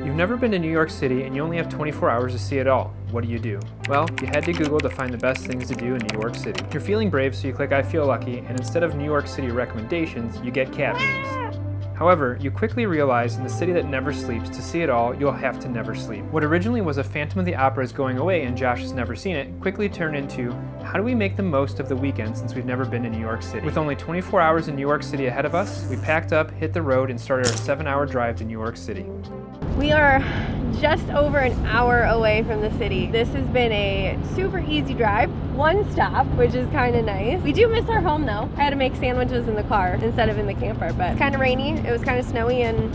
You've never been to New York City and you only have 24 hours to see it all. What do? Well, you head to Google to find the best things to do in New York City. You're feeling brave, so you click I feel lucky, and instead of New York City recommendations, you get cat memes. However, you quickly realize in the city that never sleeps, to see it all, you'll have to never sleep. What originally was a Phantom of the Opera is going away and Josh has never seen it, quickly turned into, how do we make the most of the weekend since we've never been to New York City? With only 24 hours in New York City ahead of us, we packed up, hit the road, and started our 7-hour drive to New York City. We are just over an hour away from the city. This has been a super easy drive. One stop, which is kind of nice. We do miss our home though. I had to make sandwiches in the car instead of in the camper, but it's kind of rainy. It was kind of snowy in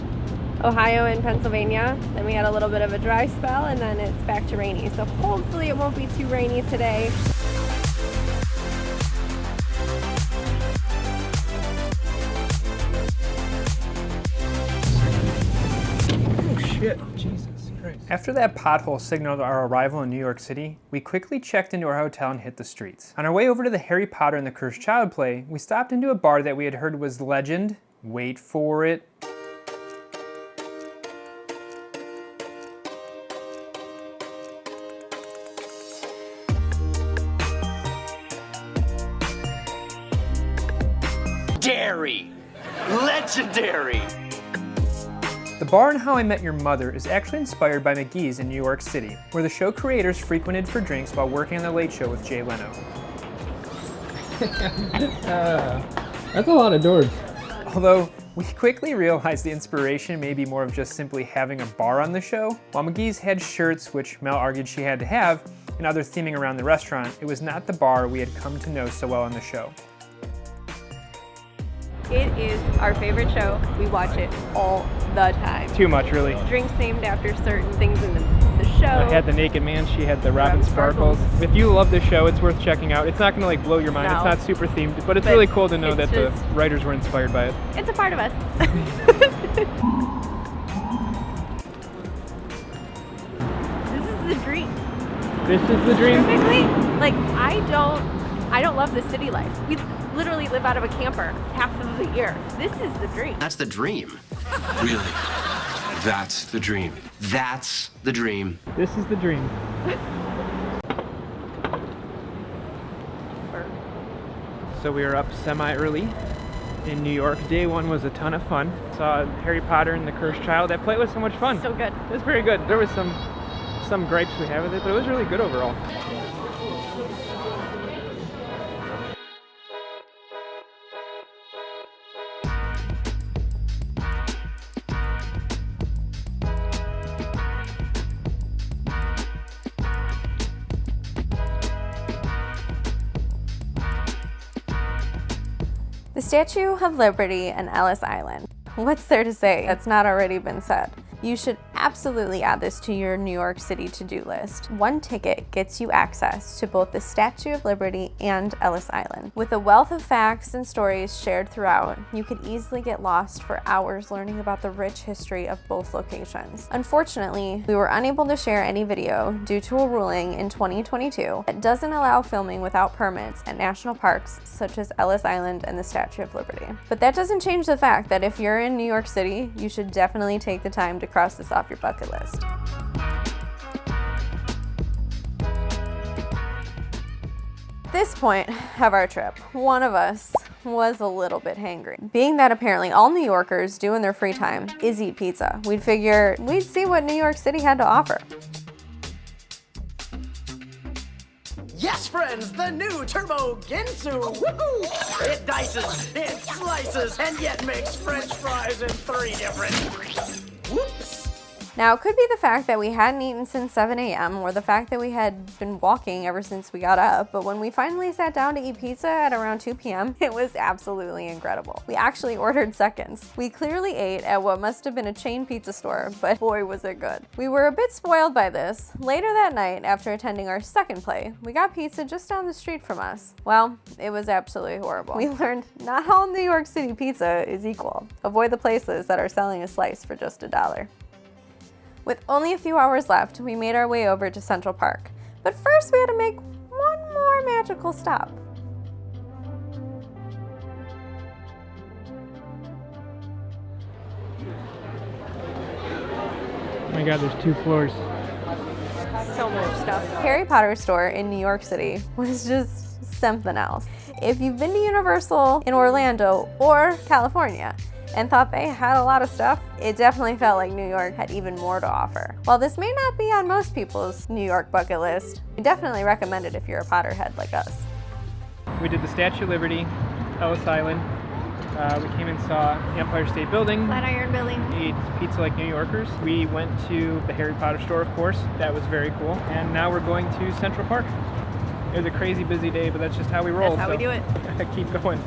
Ohio and Pennsylvania. Then we had a little bit of a dry spell and then it's back to rainy. So hopefully it won't be too rainy today. Shit, Jesus Christ. After that pothole signaled our arrival in New York City, we quickly checked into our hotel and hit the streets. On our way over to the Harry Potter and the Cursed Child play, we stopped into a bar that we had heard was legend. Wait for it. Dairy! Legendary! The bar in How I Met Your Mother is actually inspired by McGee's in New York City, where the show creators frequented for drinks while working on The Late Show with Jay Leno. That's a lot of doors. Although, we quickly realized the inspiration may be more of just simply having a bar on the show. While McGee's had shirts, which Mel argued she had to have, and other theming around the restaurant, it was not the bar we had come to know so well on the show. It is our favorite show. We watch it all the time. Too much, really. Drinks named after certain things in the show. I had the Naked Man, she had the Robin Sparkles. If you love this show, it's worth checking out. It's not gonna like blow your mind, No. It's not super themed, but it's really cool to know that the just- writers were inspired by it. It's a part of us. This is the dream. This is the dream. Typically, like I don't love the city life. We literally live out of a camper half of the year. This is the dream. That's the dream. Really? That's the dream. That's the dream. This is the dream. So we were up semi-early in New York. Day one was a ton of fun. Saw Harry Potter and the Cursed Child. That play was so much fun. So good. It was pretty good. There was some gripes we had with it, but it was really good overall. The Statue of Liberty and Ellis Island. What's there to say that's not already been said? You should absolutely add this to your New York City to-do list. One ticket gets you access to both the Statue of Liberty and Ellis Island. With a wealth of facts and stories shared throughout, you could easily get lost for hours learning about the rich history of both locations. Unfortunately, we were unable to share any video due to a ruling in 2022 that doesn't allow filming without permits at national parks such as Ellis Island and the Statue of Liberty. But that doesn't change the fact that if you're in New York City, you should definitely take the time to cross this off your bucket list. At this point of our trip, one of us was a little bit hangry. Being that apparently all New Yorkers do in their free time is eat pizza, we'd figure we'd see what New York City had to offer. Yes, friends, the new Turbo Ginsu! Woohoo! It dices, it slices, and yet makes French fries in 3 different... Whoops! Now, it could be the fact that we hadn't eaten since 7 a.m. or the fact that we had been walking ever since we got up, but when we finally sat down to eat pizza at around 2 p.m., it was absolutely incredible. We actually ordered seconds. We clearly ate at what must have been a chain pizza store, but boy was it good. We were a bit spoiled by this. Later that night, after attending our second play, we got pizza just down the street from us. Well, it was absolutely horrible. We learned not all New York City pizza is equal. Avoid the places that are selling a slice for just $1. With only a few hours left, we made our way over to Central Park. But first we had to make one more magical stop. my god, there's 2 floors. So much stuff. Harry Potter store in New York City was just something else. If you've been to Universal in Orlando or California and thought they had a lot of stuff, it definitely felt like New York had even more to offer. While this may not be on most people's New York bucket list, we definitely recommend it if you're a Potterhead like us. We did the Statue of Liberty, Ellis Island. We came and saw Empire State Building. Flatiron Building. Ate pizza like New Yorkers. We went to the Harry Potter store, of course. That was very cool. And now we're going to Central Park. It was a crazy busy day, but that's just how we roll. That's how we do it. Keep going.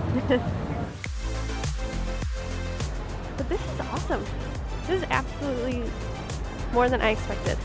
But this is awesome. This is absolutely more than I expected.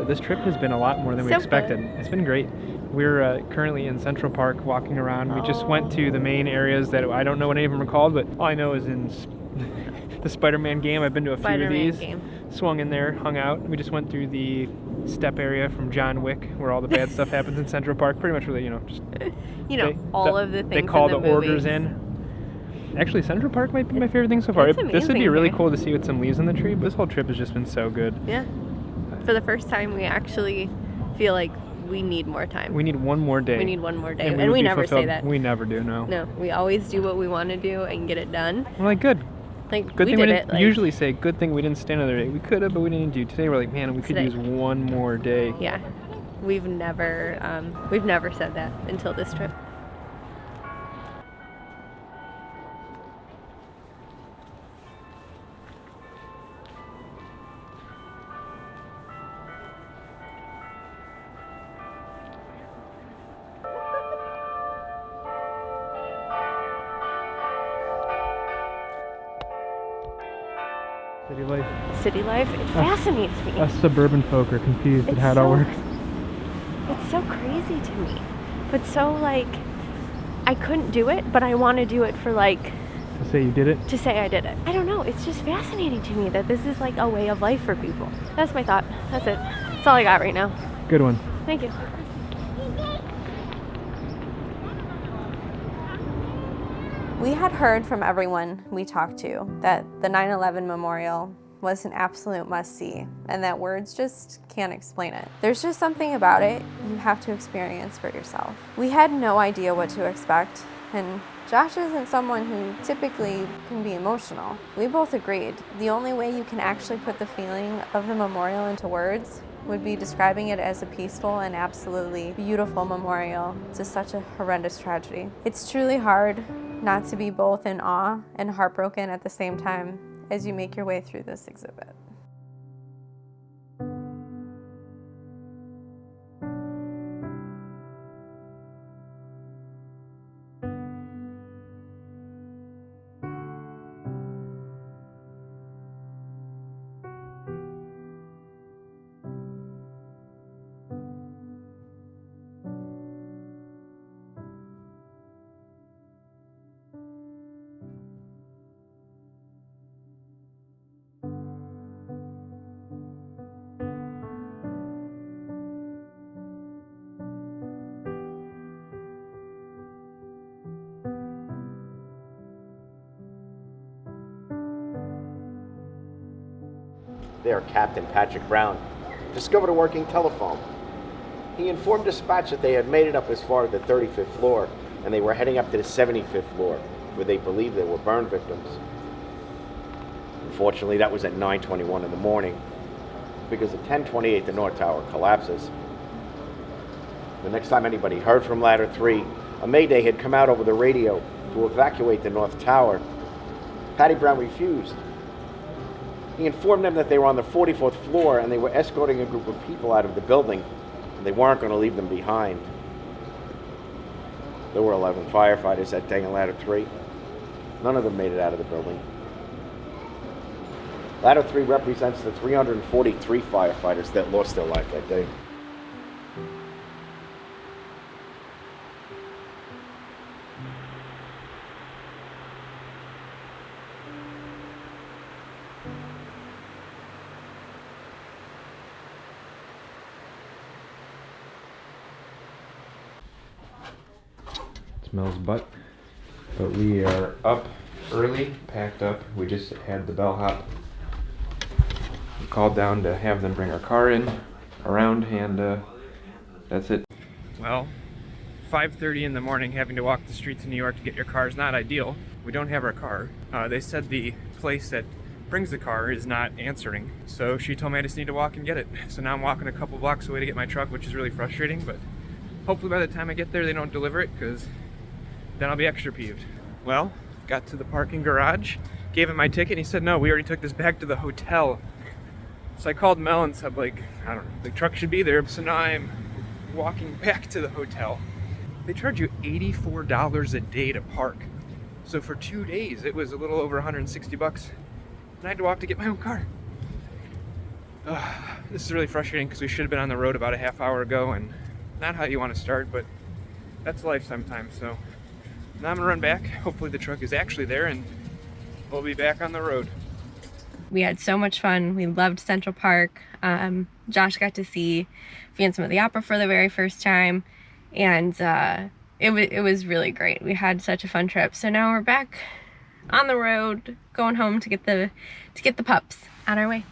This trip has been a lot more than we So expected. fun. It's been great. We're currently in Central Park walking around. We just went to the main areas that I don't know what any of them are called, but all I know is in the Spider-Man game. I've been to a few of Spider-Man these. game. Swung in there, hung out. We just went through the step area from John Wick, where all the bad stuff happens in Central Park. Pretty much, really, just all of the things they call in the orders movies. in. Actually, Central Park might be my favorite thing so far. It's This would be amazing really here. cool to see with some leaves on the tree. But this whole trip has just been so good. Yeah. For the first time, we actually feel like we need more time. We need one more day. We need one more day. And And would we be never say fulfilled. that. We never do, no. No, we always do what we want to do and get it done. We're like, good. Like, Good we thing we did didn't it. Like, usually say, good thing we didn't stay another day. We could have, but we didn't do. Today we're like, man, we could Today. use one more day. Yeah. We've never said that until this trip. City life. City life, it fascinates me. Us suburban folk are confused at how it all works. It's so crazy to me. But so, like, I couldn't do it, but I want to do it for, like, To say you did it. to say I did it. I don't know. It's just fascinating to me that this is, like, a way of life for people. That's my thought. That's it. That's all I got right now. Good one. Thank you. We had heard from everyone we talked to that the 9/11 memorial was an absolute must-see and that words just can't explain it. There's just something about it you have to experience for yourself. We had no idea what to expect, and Josh isn't someone who typically can be emotional. We both agreed the only way you can actually put the feeling of the memorial into words would be describing it as a peaceful and absolutely beautiful memorial to such a horrendous tragedy. It's truly hard not to be both in awe and heartbroken at the same time as you make your way through this exhibit. There, Captain Patrick Brown discovered a working telephone. He informed dispatch that they had made it up as far as the 35th floor, and they were heading up to the 75th floor, where they believed there were burn victims. Unfortunately, that was at 9:21 in the morning, because at 10:28 the North Tower collapses. The next time anybody heard from Ladder 3, a mayday had come out over the radio to evacuate the North Tower. Patty Brown refused. He informed them that they were on the 44th floor and they were escorting a group of people out of the building, and they weren't going to leave them behind. There were 11 firefighters that day in Ladder 3. None of them made it out of the building. Ladder 3 represents the 343 firefighters that lost their life that day. Smells butt. But we are up early, packed up. We just had the bellhop. We called down to have them bring our car in around, and that's it. Well, 5:30 in the morning, having to walk the streets of New York to get your car is not ideal. We don't have our car. They said the place that brings the car is not answering, so she told me I just need to walk and get it. So now I'm walking a couple blocks away to get my truck, which is really frustrating, but hopefully by the time I get there they don't deliver it, because then I'll be extra peeved. Well, got to the parking garage, gave him my ticket, and he said, no, we already took this back to the hotel. So I called Mel and said, like, I don't know, the truck should be there. So now I'm walking back to the hotel. They charge you $84 a day to park. So for 2 days, it was a little over 160 bucks. And I had to walk to get my own car. This is really frustrating because we should have been on the road about a half hour ago, and not how you want to start, but that's life sometimes. So now I'm gonna run back. Hopefully the truck is actually there and we'll be back on the road. We had so much fun. We loved Central Park. Josh got to see Phantom of the Opera for the very first time, and it was really great. We had such a fun trip. So now we're back on the road, going home to get the pups on our way.